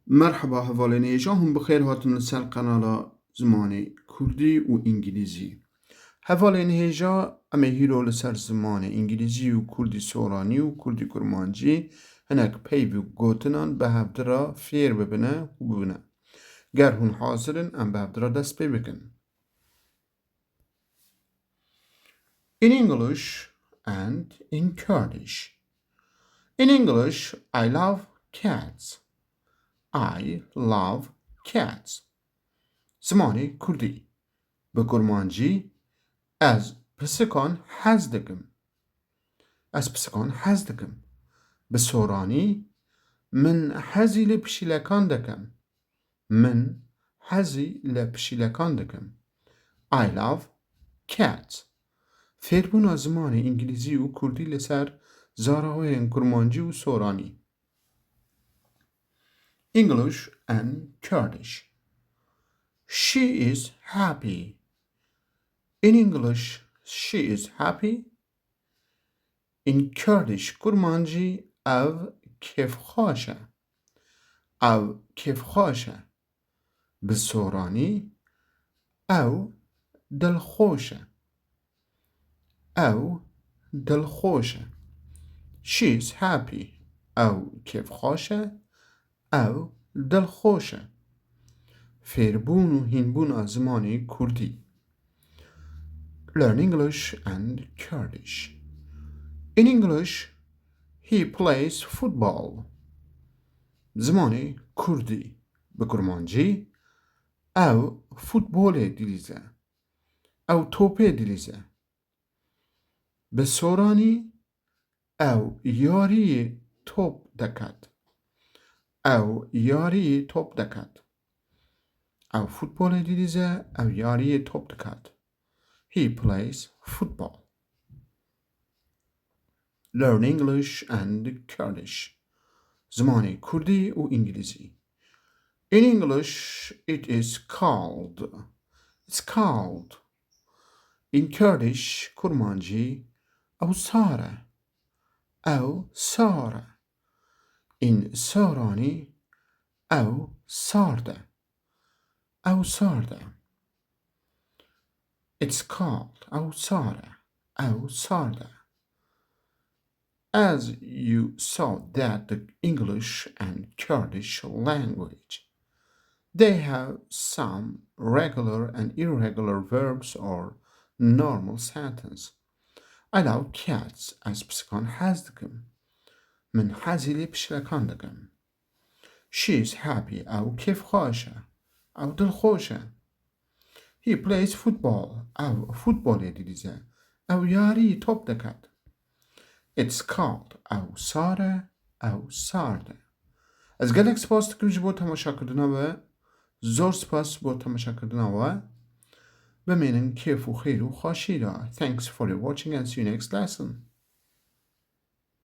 مرحبا هوالینێژە هم بخیر هاتن لەسەر قەناڵە زمانی کوردی و ئینگلیزی. هەڤالێنهێژە ئەمە هیرۆ لەسەر زمانی ئینگلیزی و کوردی سۆرانی و کوردی کورمانجی هەنێک پەیڤ و گوتنان بە هەڤدرا فێر ببنە و ببنە. گەر هون حازرن ئەم بە هەڤدرا دەست پێ بکەن. In English and in Kurdish. In English, I love cats. I love cats. زمانی کردی به کرمانجی از پسکان حەز دەکەم. از پسکان حەز دەکەم. به سۆرانی من حەزی لە پشیلەکان دەکەم. من حەزی لە پشیلەکان دەکەم. I love cats. فێربوونا زمانی ئینگلیزی و کوردی لەسەر زاراوەیان کورمانجی و سۆرانی. English and Kurdish. She is happy. In English, she is happy. In Kurdish Kurmancî ev kêfxweş e. Ev kêfxweş e. Bi Soranî ew dilxweş e. Ew dilxweş e. She is happy. Ew kêfxweş e. Ew dilxweş e. فێربوون و هینبوونا زمانی کوردی. Learn English and Kurdish. In English, he plays football. زمانی کوردی به کرمانجی او فوتبال دیلیزه. او توپه دیلیزه. به سۆرانی او یاری توپ دکد. او یاری توپ دکد. او فوتبال دیلیزه او یاری توپ دکد. He plays football. Learn English and Kurdish. زمانی کردی و انگلیزی. In English, it is called. It's called. In Kurdish Kurmancî او sare. او sare. In Sorani او sarde. او sarde. It's called او sare. او sarde. As you saw that the English and Kurdish language, they have some regular and irregular verbs or normal sentence. I love cats as pskan حەز دەکەم. من حەزی لێ پشیلەکان دەکەم. She is happy ئەو کێفخۆشە. ئەو دڵخۆشە. He plays football ئەو فوتبۆڵێ دیلیزە. ئەو یاری تۆپ دەکات. It's called ئەو سارە ئەو ساردە. Ez gelek spas dikim ji bo temaşakirina ve zor spas bo temaşakirina we. Bimênin kêf û xêr û xweşî re. Thanks for your watching and see you next lesson.